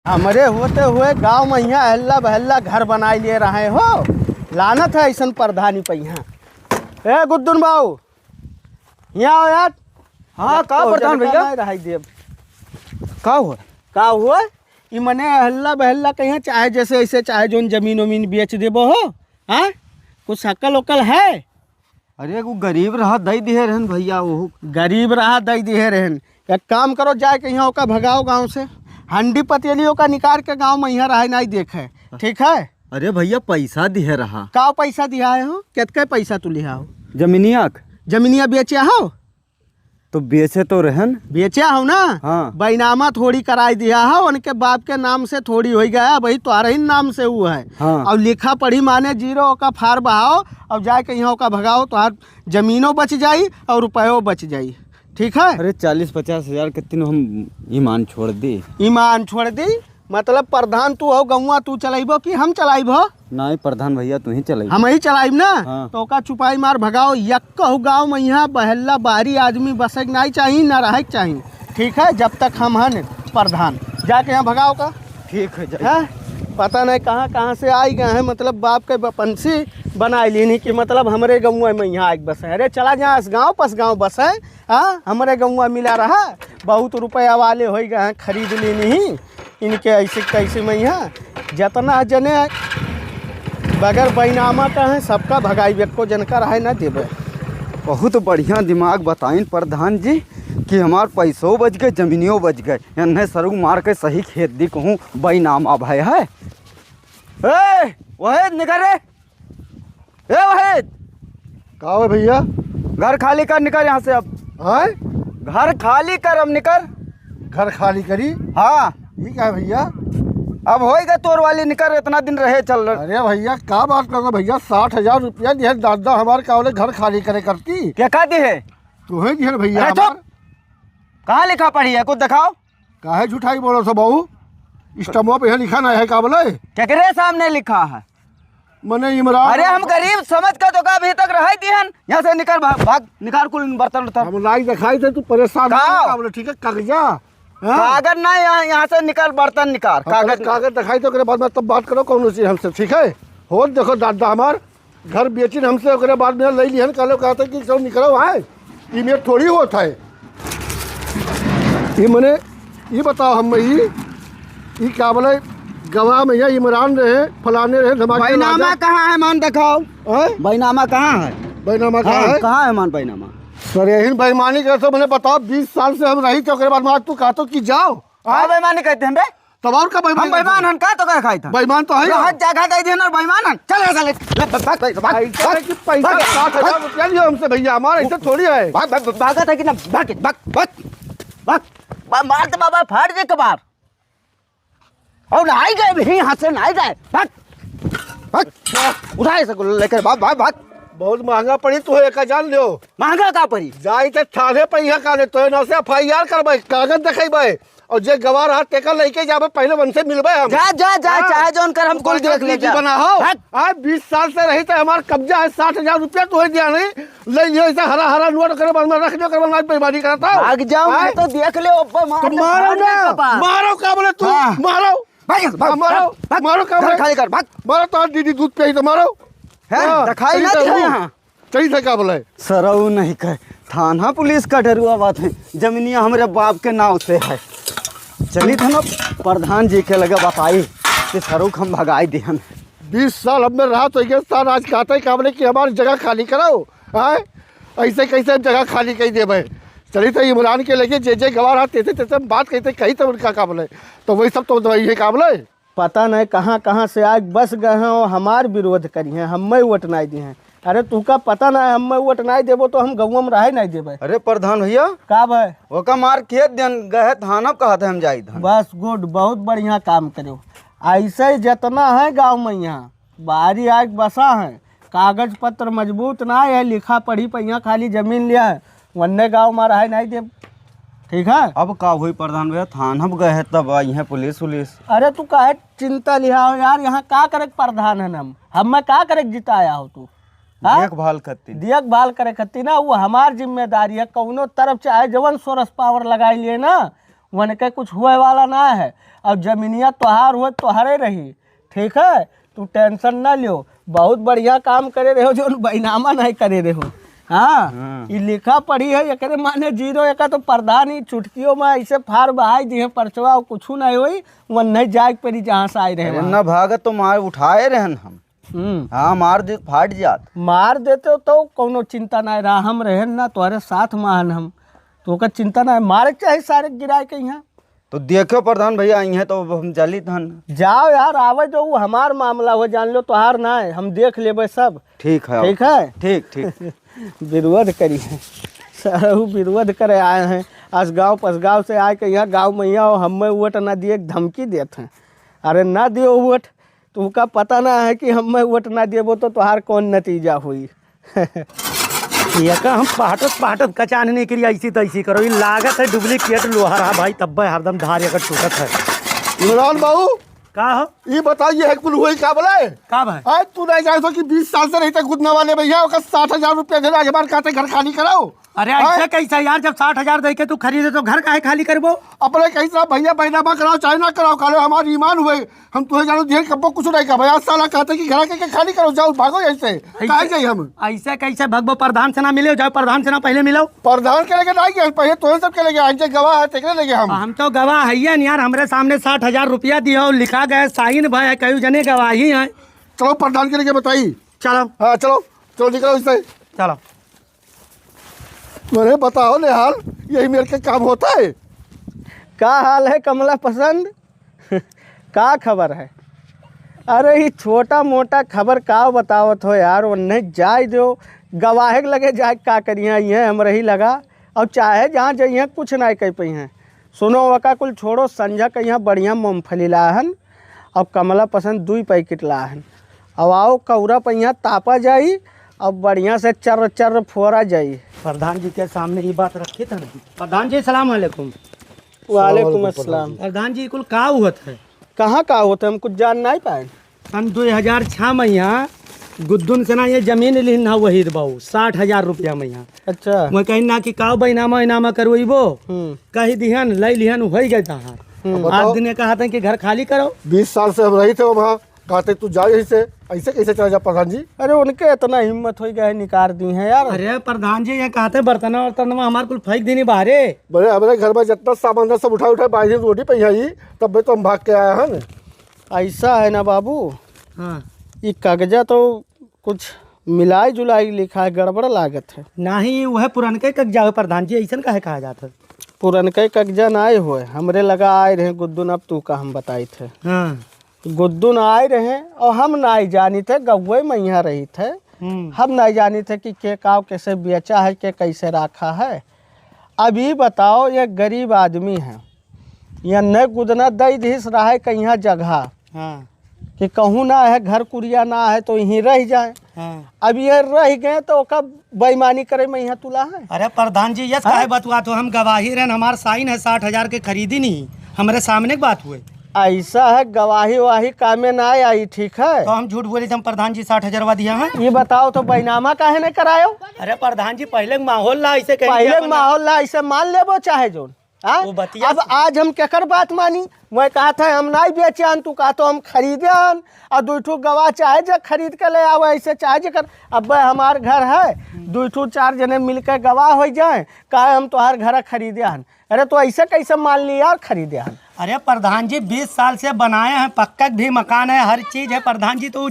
हमारे होते हुए गांव में यहाँ हल्ला बहल्ला घर बनाए लिए रहे हो। लानत है ऐसा प्रधानी पे यहाँ। ए गुद्दुन बाबू यहाँ आओ यार। हाँ का प्रधान भैया रहाई देव का हुआ ई मने हल्ला बहल्ला कहीं चाहे जैसे ऐसे चाहे जोन जमीन वमीन बेच देबो हो। हाँ कुछ शकल उकल है? अरे वो गरीब रहा दई दिए रहन भैया। वो गरीब रहा दई दिए रहन। एक काम करो जाए के यहाँ का भगाओ गाँव से। हंडी पतेलियों का निकाल के गाँव में यहाँ रहे नहीं देखे। ठीक है? अरे भैया पैसा दिए रहा। का पैसा दिया है हो? कितने पैसा तू लिया हो? जमीनिया जमीनिया बेचे हो? तो बेचे तो रहन। बेचा हो ना? हाँ। बैनामा थोड़ी कराई दिया है उनके बाप के नाम से थोड़ी हो गया भाई, तुम्हारे ही नाम से हुआ है। हाँ। और लिखा पढ़ी माने जीरो का फार बहाओ और जाके यहाँ का भगाओ तो जमीनों बच जाई और रुपयों बच जाई। ठीक है? अरे 40-50 हजार के तीनों हम ईमान छोड़ दी। ईमान छोड़ दी मतलब प्रधान तू हो गौवा तू चलाइबो कि हम चलाइबो? नहीं प्रधान भैया तू ही चलाई। हम ही चलाइब ना। हाँ। तो का चुपाई मार भगाओ। यक्का गाँव में यहाँ बहल्ला बाहरी आदमी बसक नहीं चाहिए ना रह चाहिए। ठीक है? जब तक हम हैं प्रधान जाके यहाँ भगाओ का। ठीक है है? पता नहीं कहाँ से आई गए हैं मतलब बाप के बपंसी बनाए लेनी कि मतलब हमारे गौवा में यहाँ एक बस है। अरे चला जहाँ गाँव पस गाँव बस है। हाँ हमारे गौवा मिला रहा बहुत रुपया वाले हो गए हैं खरीद लेनी ही इनके ऐसे कैसे में यहाँ जितना जने बगैर बैनामा का है सबका भगाई को जनकर है ना देवे। बहुत बढ़िया दिमाग बताइन प्रधान जी कि हमार पैसों बच गए जमीनियों बच गए। एन्ने सरू मार के सही खेत दी कहूँ बैनामा भय है। ए वहीद निकल रे। ए वहीद का है भैया? घर खाली कर निकल यहाँ से। अब है घर खाली कर अब निकल। घर खाली करी? हाँ ये क्या है भैया? अब होएगा तोर वाली निकल। इतना दिन रहे चल रहे। अरे भैया क्या बात कर रहे भैया? 60,000 रुपया दिए दादा हमारे का बोले घर खाली करे करती। क्या कहती है? तुम्हें दिए भैया? अरे चुप। कहाँ लिखा पढ़ी है कुछ दिखाओ। काहे झूठाई बोलो सब बहू? स्टम्पो पे लिखा नहीं है का बोले? क्या करे सामने लिखा है? मने इमरान। अरे हम गरीब समझ कर तो का अभी तक रहे दिहन। यहाँ से निकल भाग निकाल कुल बर्तन उतर। हम लाइक दिखाई थे तू परेशान का बोले? ठीक है कागजा कागज ना यहाँ से निकाल बर्तन निकाल। कागज दिखाई तो बाद में तब बात करो कौन सी हमसे। ठीक है? हो देखो दादा हमार घर बेची हमसे ओकरे बाद में ले लिहन कल कहते कि सब निकलो है ईमेल थोड़ी होता है। ये मने ये बताओ हम ये क्या बोले गवाह में या इमरान रहे फलाने रहे धमाके। बैनामा कहाँ है मान दिखाओ। बैनामा कहाँ है? बैनामा कहाँ है? कहाँ है मान बैनामा? सर यही बेईमानी कैसे मैंने बताओ 20 साल से हम रही तो बाद में आज तू कहता कि जाओ। हाँ बेईमानी कहते हैं बे। तब और का हम बेईमान हन का तो क्या खाई था? बेईमान तो है हर जगह दे देना और बेईमान हन। चल चल पैसा 60,000 रुपया लियो हमसे भैया हमारा ऐसे थोड़ी है। भागा था कि ना भाग मार दे बाबा फाड़ दे कबार और नहाई गए भी हाथ से नहाई गए। भाग उठाए से लेकर भाग। बहुत महंगा पड़ी तो एक जान लियो। महंगा का पड़ी? जाई ते थाने पे यहाँ काले तो न से FIR करबे कागज दिखेबे और जे गवाह रहा तेकर लेके जाबे पहले वन से मिलबे हम। जा चाहे जोन कर हम कुल देख ले जा। बनाओ आ 20 साल से रही तो हमार कब्जा है 60,000 रुपया तो है दिया नहीं ले लियो ऐसा हरा नोट करे बाद में रख दियो कर बाद बेईमानी करता हूं। भाग जाओ मैं तो देख ले ऊपर मारो ना मारो का बोले तू मारो मारो का बोले खाली कर भाग। मारो तो दीदी दूध पियाई तो मारो है दिखाई ना दिया यहाँ सही से का बोले? सरऊ नहीं कहे थाना पुलिस का डरुआ बात है। जमीनिया हमारे बाप के नाव से है। चली था ना प्रधान जी के लगे बताई कि सरऊ हम भगाई दिहन। 20 साल अब में रहा तो एक साल आज कहते का बोले कि हमारी जगह खाली कराओ। है ऐसे कैसे जगह खाली कही देवे? चली तो इमरान के लेके जे गवाह रहा तेते बात कहते कही तो उनका का बोले तो वही सब तो वही है का बोले। पता नहीं कहाँ से आग बस गए हैं और हमार विरोध करी हैं हमें वोट नहीं दिए हैं। अरे तू का पता ना हमें वोट नहीं देबो तो हम गौवा में रहे नहीं देवे। अरे प्रधान भैया का भाई वो का मार खेत देन गए थाना कहा था हम जाई था। बस गुड बहुत बढ़िया काम करो। ऐसे जितना है गांव में यहाँ बाहरी आग बसा है कागज पत्र मजबूत ना है लिखा पढ़ी पे यहाँ खाली जमीन लिया है वन्ने गाँव में रहे नहीं दे। ठीक है? अब का हुई प्रधान भैया थाना गए है तब आई है पुलिस। अरे तू काहे चिंता लिया हो यार? यहाँ का करे प्रधान है हम मैं का करे जिताया हो तू? देखभाल करे खत्ती ना वो हमार जिम्मेदारी है। कौनो तरफ चाहे जवन सोरस पावर लगाई लिए ना वन के कुछ हुए वाला ना है। अब जमीनिया तोहार हुए तोहारे रही, ठीक है, तू टेंशन ना लियो। बहुत बढ़िया काम करे रहे हो जो बैनामा नहीं करे रहे हो। हाँ, ये लिखा पढ़ी है एकरे माने 0 एक तो प्रधान ही चुटकियों में ऐसे फार बहाई दिए परचवा कुछ नहीं हुई वन नहीं जाग पड़ी जहाँ से आए रहे न भागत तो मार उठाए रहन हम। हाँ, मार दे फाट जात। मार देते हो तो कोनो चिंता नहीं रहा, हम रहे ना तुम्हारे साथ महान हम तो का चिंता नहीं, मारे चाहे सारे गिराए के यहाँ। तो देखो प्रधान भैया आई हैं तो हम चली धन। जाओ यार, आवे जो वो हमार मामला हो, जान लो तोहार ना है, हम देख लेबे सब। ठीक है, ठीक है, ठीक ठीक। विरोध करी है सारू, विरोध करे आए हैं आज गांव पसगांव से आए के यहाँ गांव मैया हो हमें वोट ना दिए धमकी देते हैं। अरे ना दियो वोट, तुमका पता ना है कि हमें वोट ना देबो तो तोहार कौन नतीजा हुई। ये का हम पाटत कचान नहीं करी ऐसी तैसी करो, ये लागत है डुप्लीकेट लोहा रहा भाई, तब हरदम धार अगर टूटत है। इमरान बाबू का हो ये बताइए है कुल हुई का बोले का भाई? आज तू नहीं जाए तो कि 20 साल से रहते गुदना वाले भैया ओका 60,000 रुपया दे आज बार कहते घर खाली कराओ। अरे ऐसा कैसा यार, जब 60,000 दे के तू खरीदे तो घर काहे खाली करबो? अपने कैसा भैया बैनामा कराओ चाहे ना कराओ, काले हमारे ईमान हुए हम तुम्हें जानो देर कब्बो कुछ नहीं का भैया साला कहते कि घर के खाली करो जाओ भागो ऐसे काहे जाइए हम ऐसे कैसे भगबो? प्रधान से ना मिले जाओ, प्रधान से ना पहले मिलो। प्रधान के लेके नहीं गए पहले तो सब के लेके आज गवाह है तेरे लेके हम तो गवाह है यार, हमारे सामने 60,000 रुपया दिया लिखा गया साइन भाई कई जने गवाही है। चलो प्रधान के लेके बताइए। चलो हाँ चलो चलो निकलो इससे। चलो मेरे बताओ निहाल यही मेरे के काम होता है। का हाल है कमला पसंद का खबर है? अरे ये छोटा मोटा खबर का बतावत हो यार, वो नहीं जाए दो गवाहे लगे जाए का करिए ये हम रही लगा। और चाहे जहाँ जाइए कुछ नहीं कह पी हैं। सुनो वका कुल छोड़ो, संझा के यहाँ बढ़िया मूँगफली लाहन और कमला पसंद 2 पैकेट लाहन। अब आओ कौरा पहिया तापा जाई और बढ़िया से चर चर फोरा जाई। प्रधान जी के सामने ये बात रखी था ना। प्रधान जी सलाम वालेकुम। वालेकुम अस्सलाम। प्रधान जी कुल का हुआ है? कहाँ का होते हम कुछ जान नहीं पाए। सन 2006 में यहाँ गुद्दुन से ना ये जमीन लीन ना वहीद बाबू 60,000 रुपया में यहाँ। अच्छा मैं कहीं ना कि काव बैनामा इनामा करवैबो कही दिहन लई लिहन हो गए तहां। आज दिन कहा था कि घर खाली करो। 20 साल से हम रही थे वहाँ कहते तू जा यहीं से ऐसे कैसे चला जा प्रधान जी। अरे उनके इतना हिम्मत हो गया निकाल दी है यार। अरे प्रधान जी ये कहते बर्तन वर्तन में हमारे कुल फेंक देनी बाहरे। बड़े हमारे घर में जितना सामान था सब उठा उठा बाई रोटी पे आई तब तो हम भाग के आया है। ऐसा है ना बाबू, हाँ ये कागजा तो कुछ मिलाई जुलाई लिखा है, गड़बड़ लागत है। नहीं वह पुरानके कब्जा है प्रधान जी, ऐसा काहे कहा जाता है? पुरनके कब्जा ना आए हुए, हमरे लगा आए रहे गुद्दुन। अब तू का हम बताई थे हाँ गुद्दुन आए रहे और हम नहीं जानी थे, गौवे में यहाँ रही थे। हम नहीं जानी थे कि के काव कैसे बेचा है के कैसे रखा है। अभी बताओ ये गरीब आदमी है, यहाँ न गुदना दई धीस रहा है कहीं जगह हाँ कि कहूँ ना है घर कुरिया ना है तो यहीं रह जाए। हाँ। अब ये रह गए तो ओका बेईमानी करे में यहाँ तुला है। अरे प्रधान जी यस काहे बतवा तो हम गवाही रहन, हमार साइन है 60,000 के खरीदी नहीं हमारे सामने की बात हुए। ऐसा है गवाही वाही कामे ना आई, ठीक है तो हम झूठ बोले थे हम प्रधान जी 60,000 दिया है। ये बताओ तो बैनामा काहे नहीं करायो? अरे प्रधान जी पहले माहौल ला ऐसे पहले माहौल ला ऐसे मान लेबो चाहे जोन। वो बतिया अब आज हम केकर बात मानी? मैं कहा था हम नहीं बेचे, तू कहा तो हम खरीदे हन और 2 गवाह चाहे जो खरीद के ले आवे ऐसे चाहे जो कर। अब हमार घर है 2-4 जने मिलकर गवाह हो जाए कहा हम तुम्हार घर खरीदे हन। अरे तो ऐसे कैसे मान ली यार खरीदे हन? अरे प्रधान जी 20 साल से बनाए हैं, पक्का भी मकान है, हर चीज है प्रधान जी, तो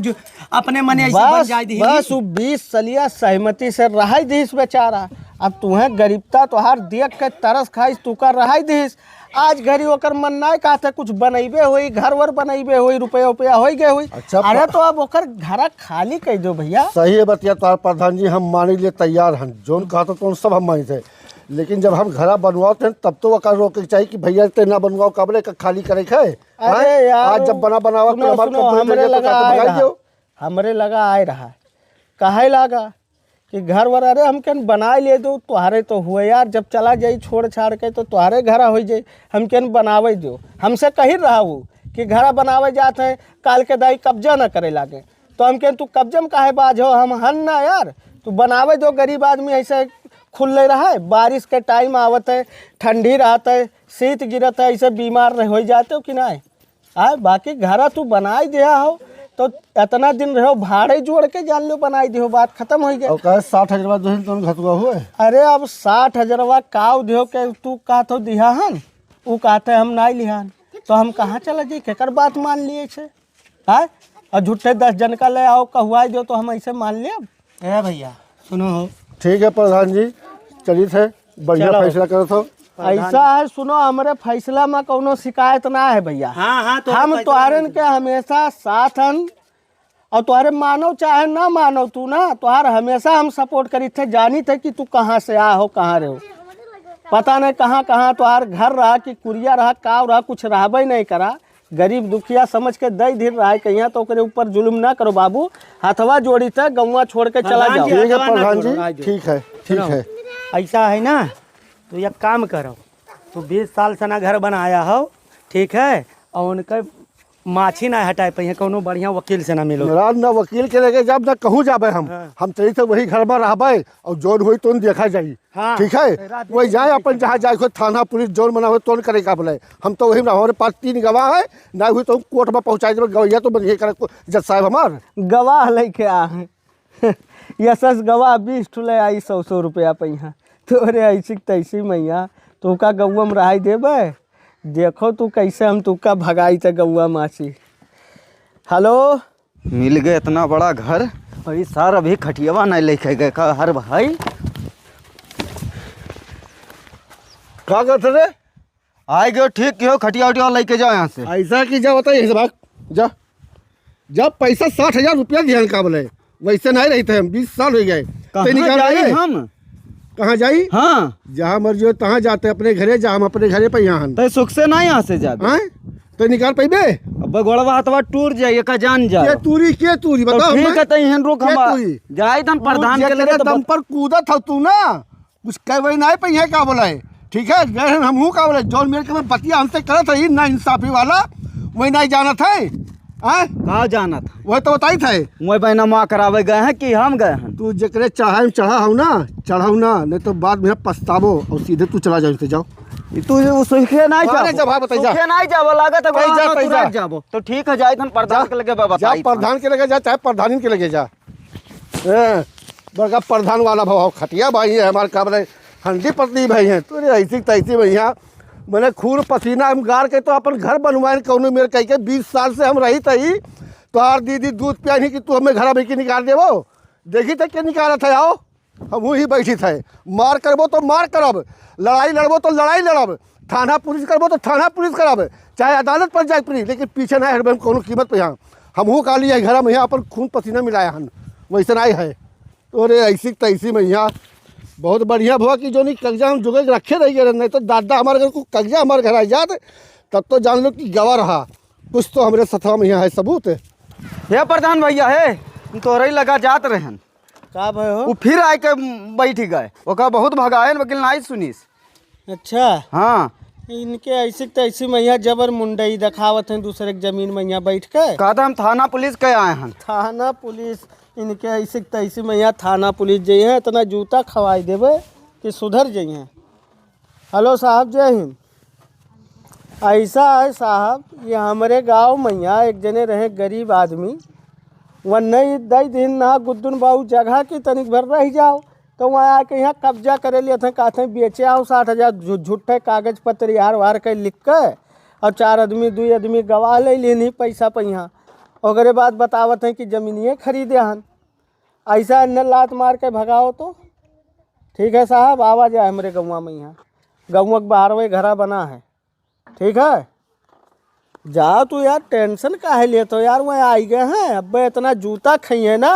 अपने मन ऐसे बन जाए दी। बस 20 सलिया सहमति से रहा दीस बेचारा। अब तुम्हें गरीबता तोहार देख के तरस खाइस तू कर रहा दीस। आज घरी ओकर मन नहीं कहते कुछ बनैबे हुई, घर वर बनैबे हुई, रुपया उपया हो गए हुई। अच्छा, अरे तो अब ओकर घर खाली कह दो भैया। सही है बतिया तो प्रधान जी हम माने लिए तैयार हैं, जोन कहा तो सब हम मानी थे। लेकिन जब हम घर बनवाओ थे तब तो वकार रोके के चाहिए कि भैया ते ना बनवाओ कबले का खाली करे है। अरे यार आज जब बनावा तो हमरे लगा आए रहा कहे लगा कि घर वर अरे हम केन बनाए ले दो तुहारे तो हुए यार, जब चला जाई छोड़ छाड़ के तो तुहारे घर हो जाए, हम केन बनावे दो। हमसे कही रहा वो कि घर बनावे जाते हैं काल के दाई कब्जा न करे लागे, तो हम केन तू कब्जा में काहे बाज हो? हम हन ना यार, तू बनावे दो, गरीब आदमी ऐसे खुले रहा है। बारिश के टाइम आवत है, ठंडी रहता है, शीत गिरत है, ऐसे बीमार नहीं हो जाते हो कि नहीं। बाकी घर तू बनाई दिया हो तो इतना दिन रहो भाड़े जोड़ के जान लो बनाई दियो, बात खत्म हो गई। और कहे 60,000 दो तुम घटुआ हुए। अरे अब 60,000 काव दियो के तू का तो दिया हन, वो कहते हम नहीं लिहान, तो हम कहाँ चला जाए, केकर बात मान लिए छे। और झूठे 10 जन का ले आओ कहुआ दो तो हम ऐसे मान लिया। ए भैया सुनो हो, ठीक है प्रधान जी, चलिए थे बढ़िया चलो। फैसला करो तो। ऐसा है सुनो, हमारे फैसला में कोनो शिकायत ना है भैया। हाँ तो हम तुम्हारे के हमेशा साथ हन, और तुम्हारे मानो चाहे ना मानो तू ना, तुम्हार हमेशा हम सपोर्ट करी थे। जानी थे कि तू कहाँ से आ हो, कहाँ रहो, पता नहीं कहाँ कहाँ तुम्हार घर रहा कि कुरिया रहा, काव रहा, कुछ रहबे नहीं करा। गरीब दुखिया समझ के दई धीर रहा कहीं तो ओकरे ऊपर जुल्म ना करो बाबू। हथवा जोड़ी थे, गौवा छोड़ के चला जाओ। ठीक है प्रधान जी, ठीक है ठीक है। ऐसा है ना, तो एक काम करो, तो 20 साल से ना घर बनाया हो, ठीक है, और उनका माछी ना हटाए पे कोनो बढ़िया वकील से ना मिलो। मेरा न वकील के लगे जब न कहूँ जाबे हम चली थे वही घर में रहबे, और जोन हुई तो देखा जाई। हाँ। ठीक है, वही जाए अपन जहाँ जाए को थाना पुलिस जोन बना हो तो करे का बोले। हम तो वही हमारे पास 3 गवाह है, ना हुई तो कोर्ट में पहुँचा देवे। गवैया तो बनिए करे जज साहब हमार गवाह लेके आ यशस गवाह 20 ठुले आई 100 रुपया पैसा तोरे ऐसी तैसी मैया तू का गौआ में रहाई देबे। देखो तू कैसे हम तू का भगाई थे गौआ माछी। हेलो, मिल गए इतना बड़ा घर, और ये सर अभी खटियावा नहीं लेके गए का हर भाई। क्या करते रे? आए गए ठीक क्यों, खटिया उटिया लेके जाओ यहाँ से। ऐसा की जा बताइए भाग जा। जब पैसा 60,000 रुपया दिया का बोले, वैसे नहीं रही थे हम। 20 साल हो गए। कहाँ जाए हम? कहाँ जाई? हाँ, जहाँ मर्जी हो तहाँ जाते अपने घरे जा। हम अपने घरे पे यहाँ तो सुख से ना यहाँ से जा तो निकाल पैबे। अब गोड़वा हाथवा टूट जाइए का जान जा। के तूरी तो बताओ। ठीक है, तो यहाँ रुक हम तूरी? जाए तन प्रधान के लगे तो दम पर कूदत हो तू ना, कुछ कह वही नहीं पे का बोला है। ठीक है, गए हम हूँ का बोले जौन मेरे के बतिया हमसे करत है ना इंसाफी वाला, वही नहीं जाना था। कहाँ जाना था? वही तो बताई थे। वही बहना माँ करावे गए हैं कि हम गए हैं? तू जकरे चाहे चढ़ाऊ ना, नहीं तो बाद में पछतावो और सीधे तू चला जाओ। जाओ तू सुखे नहीं अरे जा भाई, बताई जा। सुखे नहीं जाबो लागत है भाई जा, वहाँ भाई जा। तुरंत जाबो। तो ठीक है, जाए तन प्रधान के लगे जा बताई। प्रधान के लगे जा, चाहे प्रधानी के लगे जा। बड़का प्रधान वाला भाव खटिया भाई है हमारे का बोले हंडी पत्नी भाई हैं। तो ऐसी तैसी भैया मैंने खून पसीना हम गार के तो अपन घर बनवाए कौन मेरे कह के 20 साल से हम रही तही। तो यार दीदी दूध पियाही कि तू हमें घर में की निकाल देवो। देखी तक के निकाला था। आओ हम ही बैठी थे। मार करबो तो मार करब, लड़ाई लड़बो तो लड़ाई लड़ब, थाना पुलिस करबो तो थाना पुलिस करब, चाहे अदालत पर जाए पड़ी, लेकिन पीछे ना हटबे कोनो कीमत पे। यहाँ हमहू का लिए घर में यहाँ अपन खून पसीना मिलाया हन, वैसे नहीं है। तो रे ऐसी तैसी में यहाँ बहुत बढ़िया भुआ कि जो नहीं कब्जा हम जुगे रखे रहिए, नहीं तो दादा हमारे घर को कब्जा हमारे घर आ जात तब तो जान लो कि गवा रहा कुछ तो हमारे सथवा में यहाँ है सबूत। हे प्रधान भैया है, तोरे लगा जात रहन का भाई हो? वो फिर आए के बैठ गए, ओका बहुत भगाए वकील नहीं सुनीस। अच्छा, हाँ, इनके ऐसी तैसी मैया जबर मुंडई दिखावत हैं दूसरे के जमीन में यहाँ बैठ के। कहता हम थाना पुलिस के आए हैं। थाना पुलिस इनके ऐसी तैसी मैया थाना पुलिस जाइए, इतना जूता खवाई देवे कि सुधर जाइए। हेलो साहब, जय हिंद। ऐसा है साहब, ये हमारे गांव मैया एक जने रहे गरीब आदमी, वह नहीं दई दिन ना गुद्दुन बाबू जगह की तनिक भर रह जाओ तो वहाँ आके यहाँ कब्जा करे लिए थे। कहते हैं बेचे आओ 60,000 झूठे कागज पत्र यार वार के लिख के, और 4 आदमी 2 आदमी गवाह ले लेनी पैसा पैसा। ओकरे बाद बतावत हैं कि ज़मीनिए खरीदे हन। ऐसा न लात मार के भगाओ तो ठीक है साहब। आवाज़ है हमारे गौवा में, यहाँ गौवा के बाहर वही घरा बना है। ठीक है, जाओ तू यार, टेंशन काहे लिए तो यार वह आई गए हैं। अब इतना जूता खाइए ना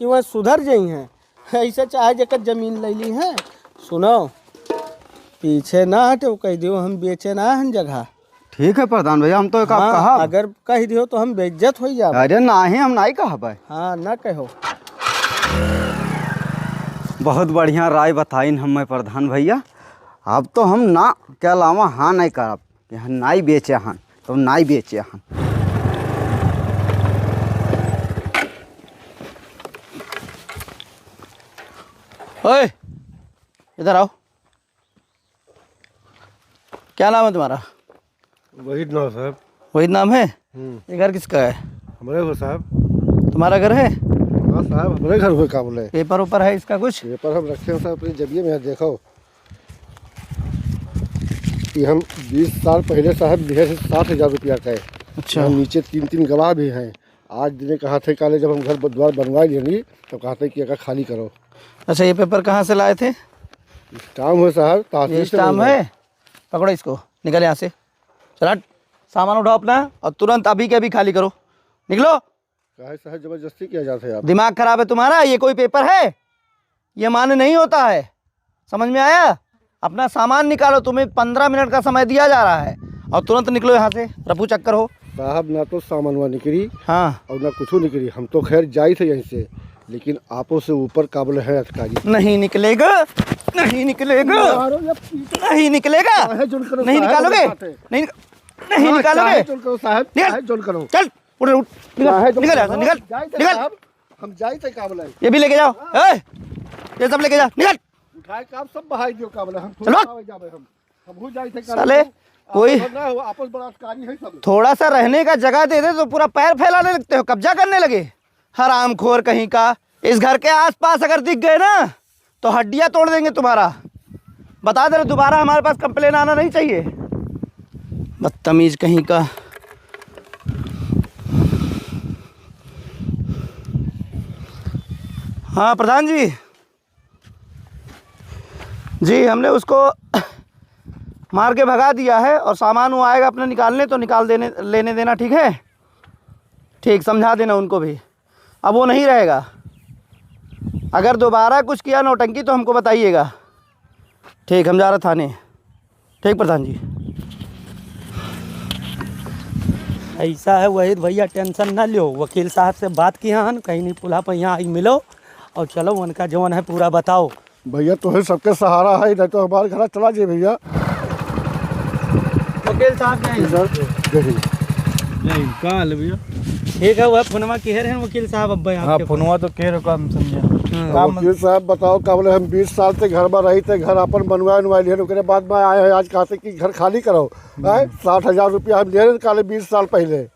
कि वह सुधर जाई हैं। ऐसे चाहे जकर जमीन ले ली है। सुनो, पीछे ना हटे, कह दियो हम बेचे ना हन जगह। ठीक है प्रधान भैया, हम तो एक हाँ, कहा अगर कह दियो तो हम बेइज्जत हो जाए। अरे नहीं, हम नहीं कहब। हाँ ना कहो। बहुत बढ़िया राय बताइन हमें प्रधान भैया। अब तो हम ना क्या लावा हाँ नहीं करब, यहाँ नहीं बेचे हन तो नहीं बेचे हन। ओए इधर आओ। क्या नाम है तुम्हारा? वहीद नाम साहब। वही नाम है? ये घर किसका है? हमारे हो साहब। तुम्हारा घर है? हाँ साहब, हमारे घर हुए का बोले। पेपर ऊपर है इसका कुछ? पेपर हम रखे हैं साहब अपनी जबिये में। देखो कि हम 20 साल पहले साहब लिए थे 60,000 रुपया का। अच्छा। हम नीचे 3 गवाह भी हैं। आज ने कहा थे काले जब हम घर द्वार बनवा लिए तो कहा था कि अगर खाली करो। अच्छा, ये पेपर कहाँ से लाए थे? स्टाम्प है साहब, ये तहसील से स्टाम्प मिला। है? पकड़ो इसको, निकल यहाँ से। चला, सामान उठाओ अपना और तुरंत अभी के अभी खाली करो। निकलो। काहे साहब जबरदस्ती किया जाता है आप? दिमाग खराब है तुम्हारा? ये कोई पेपर है? ये मान्य नहीं होता है, समझ में आया? अपना सामान निकालो, तुम्हें 15 मिनट का समय दिया जा रहा है और तुरंत निकलो यहाँ से। रफू चक्कर हो साहब, ना तो सामानवा निकली हाँ, और ना कुछ निकली। हम तो खैर जाए थे यहीं से, लेकिन आपो से ऊपर काबिल है अधिकारी। नहीं निकलेगा, नहीं निकलेगा, नहीं निकलेगा। नहीं निकालोगे? नहीं नहीं निकालोगे? साहब निकल। करो। चल उठ उठ, निकल निकल यहाँ से, निकल निकल। हम जाए थे काबिल। ये भी लेके जाओ, ये सब लेके जा, निकल। उठाए काम सब बहाई दियो काबिल। हम चलो। जावे हम जाए थे साले कोई आपस बड़ा अधिकारी है सब। थोड़ा सा रहने का जगह दे दे तो पूरा पैर फैलाने लगते हो, कब्जा करने लगे। हरामखोर कहीं का। इस घर के आसपास अगर दिख गए ना तो हड्डियां तोड़ देंगे तुम्हारा। बता दे रहे, दोबारा हमारे पास कंप्लेन आना नहीं चाहिए। बदतमीज कहीं का। हाँ प्रधान जी, जी हमने उसको मार के भगा दिया है और सामान वो आएगा अपने निकालने तो निकाल देने लेने देना, ठीक है? ठीक, समझा देना उनको भी। अब वो नहीं रहेगा। अगर दोबारा कुछ किया नौटंकी तो हमको बताइएगा। ठीक, हम जा रहे थाने। ठीक प्रधान जी। ऐसा है वहीद भैया, टेंशन ना लो। वकील साहब से बात किया हन, कहीं नहीं पुला पर यहाँ आई मिलो और चलो उनका जवन है पूरा बताओ। भैया तो है सबके सहारा है, नहीं तो हमारे घर चला जाए भैया। वकील साहब नहीं का हाल है भैया? ठीक है, वह फोनवा किए रहे हैं वकील साहब। अब हाँ फोनवा तो कह रहे काम समझे। वकील साहब बताओ का बोले हम 20 साल से घर में रही थे, घर अपन बनवाए लिए। उसके बाद में आए हैं आज कहते कि घर खाली करो। 60,000 रुपया हम ले रहे काले 20 साल पहले।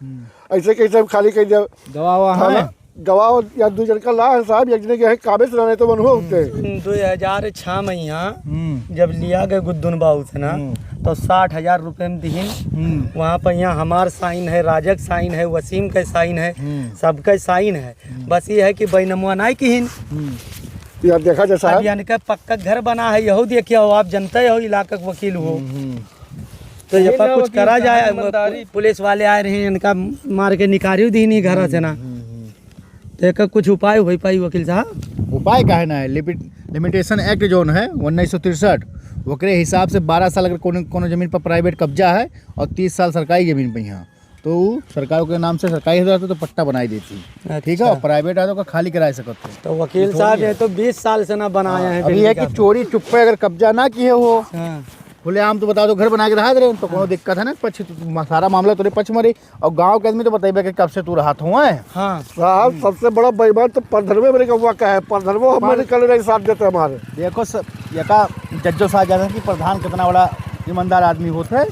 ऐसे कैसे हम खाली कर दिया? गवाह गवाह या 2 जन का ला है साहब, एक जने के है काबे से रहने तो मन होते। 2006 में यहाँ जब लिया गया गुद्दुन बाबू से ना तो 60,000 रुपये में दीन। वहाँ पर यहाँ हमार साइन है, राजक साइन है, वसीम का साइन है, सबका साइन है। बस ये है कि बैनमुआ नहीं किन यार देखा जैसा अब यानी कि पक्का घर बना है। यहू देखिए हो, आप जनता हो, इलाका के वकील हो तो ये पर कुछ करा जाए। पुलिस वाले आए रहे, इनका मार के निकाली दी नहीं घर से ना, तो एक कुछ उपाय हो पाई वकील साहब? उपाय का है ना, लिमिटेशन एक्ट जोन है 1963, ओकरे हिसाब से 12 साल अगर कोनो जमीन पर प्राइवेट कब्जा है और 30 साल सरकारी जमीन पर यहाँ तो सरकार के नाम से सरकारी हो जाता तो पट्टा बनाई देती। ठीक है, और प्राइवेट है तो खाली करा सकते हैं। तो वकील साहब ये तो 20 साल से ना बनाया है। अभी है कि चोरी चुप्पे अगर कब्जा ना किए हो खुलेआम तो बता दो घर बना के रहा दे तो कोनो दिक्कत है ना। पक्ष सारा मामला तुरे पक्ष मरी और गांव के आदमी तो बताइए कि कब से तू रहा हुआ है। हाँ साहब सबसे बड़ा बेईमान तो परधनवे मेरे का का है। परधनवो हमारे कल नहीं साथ देते हमारे। देखो यका जज्जो साहब जाना कि प्रधान कितना बड़ा ईमानदार आदमी होता है।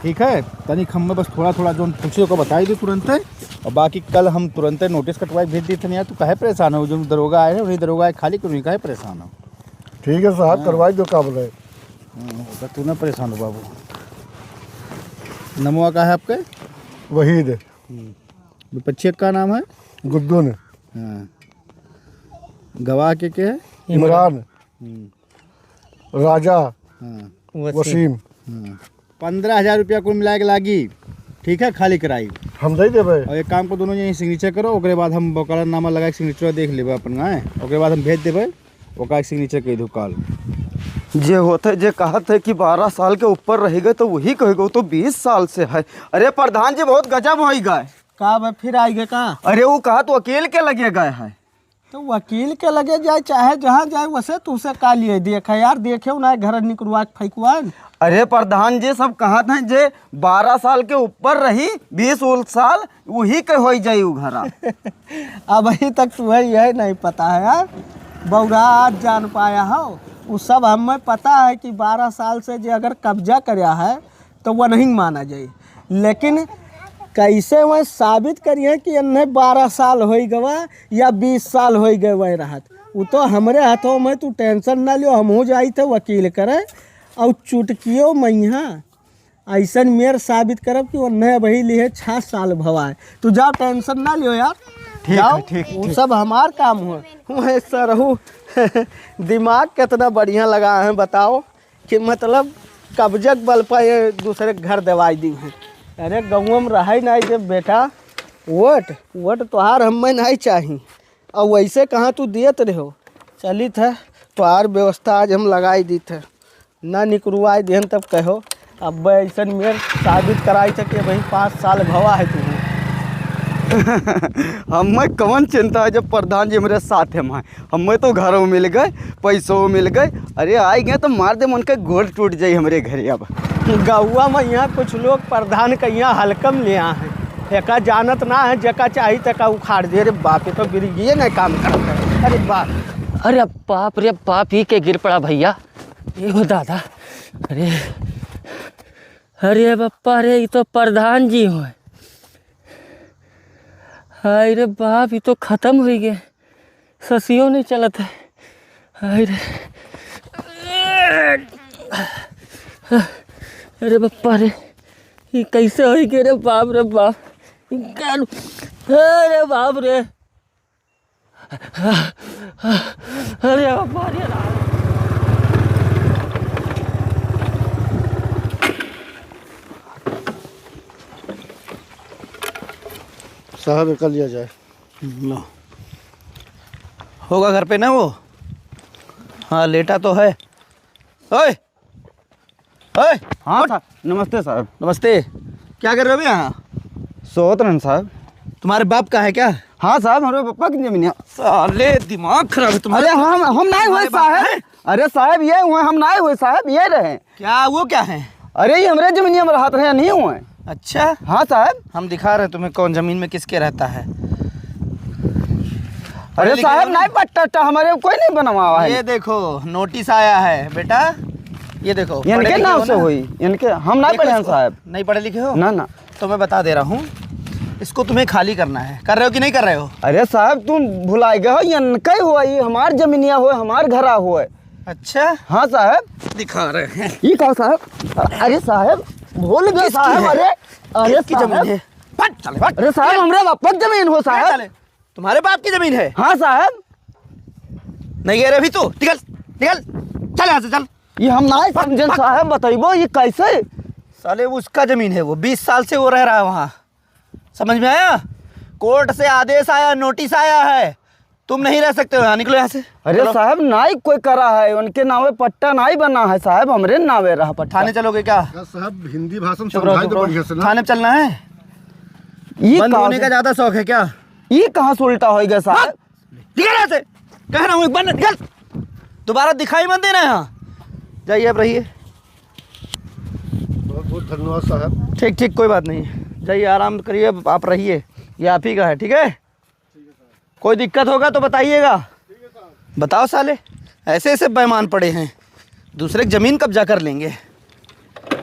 ठीक है, तनिक हम बस थोड़ा थोड़ा जो पूछिए को बताई दी तुरंत है और बाकी कल हम तुरंत नोटिस कटवाई भेज दी थे। यार तू काहे परेशान हो? जो दरोगा आए हैं वही दरोगा आए, खाली क्यों नहीं काहे परेशान हो? ठीक है साहब, करवाई दो काम है। तू ना परेशान हो बाबू। नमवा का है आपके? वहीद। बच्चे का नाम है? गुद्दुन। हाँ, गवाह के है? इमरान, राजा, हाँ, वसीम। 15,000 रुपया कुल मिला के लागी। ठीक है, खाली कराई हम दे देवे। और एक काम को दोनों जने सिग्नेचर करो, ओकरे बाद हम बकाला नामा लगा के सिग्नेचर देख लेबे अपन गाय, ओकरे बाद हम भेज देबे ओका सिग्नेचर कह दो काल। जे होते जे कहत है कि 12 साल के ऊपर रहेगा तो वही कहेगा, तो 20 साल से है। अरे प्रधान जी बहुत गजब हो गए। का भाई फिर आएगा का? अरे वो कहा तो वकील के लगे गए है। तो वकील के लगे जाए चाहे जहाँ जाए वैसे तुझसे का लिए देखा यार, देखे ना घर निकलवा फेंकवा। अरे प्रधान जी सब कहत हैं जे 12 साल के ऊपर रही 20 साल वही के हो जाई उ घरा। अब अभी तक तुम्हें यही नहीं पता है यार, बौरा आज जान पाया हो वो सब हमें पता है कि 12 साल से जो अगर कब्जा कराया है तो वह नहीं माना जाए, लेकिन कैसे वह साबित करिए कि इन्हें 12 साल हो गवा या 20 साल हो गए वह रहत, वो तो हमारे हाथों में। तू टेंशन ना लियो, हम हो जाई थे वकील करे और चुटकियो मैया ऐसा मेयर साबित करब कि उन्हें वही लिए 6 साल भवाए। तू जाओ, टेंशन ना लियो यार, जाओ, वो सब हमार काम हो। वह सरहू दिमाग कितना बढ़िया लगा है बताओ, कि मतलब कब्जक बल पर ये दूसरे घर दवाई दी हैं। अरे गाँव में रहा नहीं जब बेटा, वोट तोहार हमें नहीं चाहिए, और वैसे कहाँ तू दियत रहो। चली थे तोहार व्यवस्था आज हम लगाई दी थे, ना निकलवाई दिहन तब कहो। अब ऐसा मेरे साबित कराई थे कि भाई 5 साल भवा है तुम्हें। हमें कौन चिंता है जब प्रधान जी मेरे साथ हैं। हमें तो घरों मिल गए, पैसों मिल गए। अरे आए गए तो मार दे, मन के गोड़ टूट जाए हमारे घर। अब गौआ में यहाँ कुछ लोग प्रधान के यहाँ हल्कम ले आए हैं, एका जानत ना है, जका चाहिए तका उखाड़ दे। अरे बाप, ये तो गिरिए नहीं काम करता है। अरे बाप, अरे बाप रे बाप, ही के गिर पड़ा भैया। ये हो दादा, अरे अरे बप्पा रे, ये तो प्रधान जी हो। अरे बाप, ये तो ख़त्म हो गए, ससियों नहीं चलत है। अरे अरे बप्पा रे, ये कैसे हो गए रे बाप रे बाप। अरे बाप रे, अरे बाबा रे। साहब निकल लिया जाए। लो, होगा घर पे ना वो? हाँ, लेटा तो है। ओए ओए, हाँ साहब, नमस्ते साहब। नमस्ते। क्या कर रहे हो यहाँ? सोतरन साहब। तुम्हारे बाप का है क्या? हाँ साहब, हमारे पापा की जमीन है। साले दिमाग खराब है तुम्हारा। अरे हम नहीं हुए साहब। अरे साहब ये हुए, हम नहीं हुए साहब, ये रहे। क्या वो क्या है? अरे ये हमारे जमीन में हाथ रहे, नहीं हुए। अच्छा, हाँ साहब। हम दिखा रहे हैं तुम्हें कौन जमीन में किसके रहता है। अरे साहब नहीं पट्टा हमारे कोई नहीं बनवा है। ये देखो नोटिस आया है बेटा, ये देखो। इनके नाम से हुई, इनके हम नहीं पढ़े हैं साहब। नहीं पढ़े लिखे हो? ना ना। तो मैं बता दे रहा हूँ, इसको तुम्हें खाली करना है। कर रहे हो कि नहीं कर रहे हो? अरे साहब तुम भुलाए गए हो, इनका हुआ, ये हमार जमीनिया हुए, हमार घरा हुए। अच्छा, हाँ साहब, दिखा रहे हैं। ये कहा साहब? अरे साहब भूल गए साहब। अरे की जमीन है? अरे साहब हमारे बापा की जमीन हो साहब। तुम्हारे बाप की जमीन है? हाँ साहब। नहीं कह रहे अभी तो? निकल निकल, चल यहाँ से चल। ये हम नहीं समझे साहब, बताइबो ये कैसे? साले वो उसका जमीन है, वो 20 साल से वो रह रहा है वहाँ। समझ में आया? कोर्ट से आदेश आया, नोटिस आया है, तुम नहीं रह सकते हो यहाँ, निकलो यहाँ से। अरे साहब नाई कोई करा है, उनके नावे पट्टा नहीं बना है साहब, हमरे नावे रहा पट्टा। थाने चलोगे क्या? साहब हिंदी भाषा में चुप रहो, समझाए चुप तो रहो। बढ़िया से ना। थाने में चलना है? ये बंद कहाँ होने का ज्यादा शौक है क्या? ये कहाँ से उल्टा होएगा साहब? निकल यहाँ से, कह रहा हूँ बंद, निकल। दोबारा दिखाई मत देना यहाँ। जाइए अब रहिए। बहुत बहुत धन्यवाद साहब। ठीक ठीक, कोई बात नहीं, जाइए आराम करिए, आप रहिए, ये आप ही का है। ठीक है, कोई दिक्कत होगा तो बताइएगा। बताओ साले, ऐसे ऐसे बेईमान पड़े हैं, दूसरे की ज़मीन कब्जा कर लेंगे।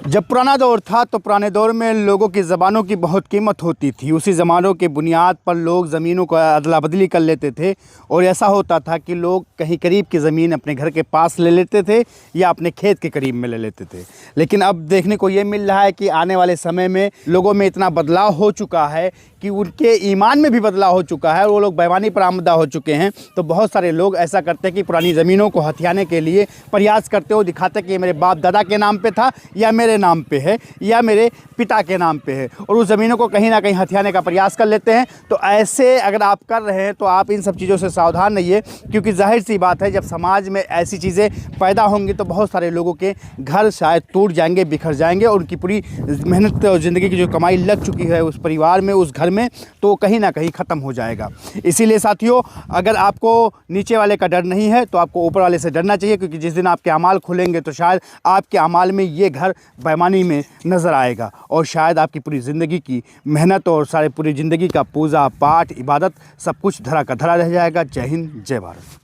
जब पुराना दौर था तो पुराने दौर में लोगों की ज़बानों की बहुत कीमत होती थी। उसी ज़मानों के बुनियाद पर लोग ज़मीनों को अदला बदली कर लेते थे, और ऐसा होता था कि लोग कहीं करीब की ज़मीन अपने घर के पास ले लेते थे या अपने खेत के करीब में ले लेते थे। लेकिन अब देखने को ये मिल रहा है कि आने वाले समय में लोगों में इतना बदलाव हो चुका है कि उनके ईमान में भी बदलाव हो चुका है, और वो लोग बेईमानी पर आमदा हो चुके हैं। तो बहुत सारे लोग ऐसा करते हैं कि पुरानी ज़मीनों को हथियाने के लिए प्रयास करते हो, दिखाते कि ये मेरे बाप दादा के नाम पे था, या मेरे नाम पे है, या मेरे पिता के नाम पे है, और उस ज़मीनों को कहीं ना कहीं हथियाने का प्रयास कर लेते हैं। तो ऐसे अगर आप कर रहे हैं तो आप इन सब चीज़ों से सावधान रहिए, क्योंकि जाहिर सी बात है जब समाज में ऐसी चीज़ें पैदा होंगी तो बहुत सारे लोगों के घर शायद टूट जाएंगे, बिखर जाएंगे, और उनकी पूरी मेहनत और ज़िंदगी की जो कमाई लग चुकी है उस परिवार में, उस घर में, तो कहीं ना कहीं ख़त्म हो जाएगा। इसीलिए साथियों, अगर आपको नीचे वाले का डर नहीं है तो आपको ऊपर वाले से डरना चाहिए, क्योंकि जिस दिन आपके अमाल खुलेंगे तो शायद आपके अमाल में ये घर बेईमानी में नज़र आएगा, और शायद आपकी पूरी ज़िंदगी की मेहनत और सारे पूरी ज़िंदगी का पूजा पाठ इबादत सब कुछ धरा का धरा रह जाएगा। जय हिंद, जय भारत।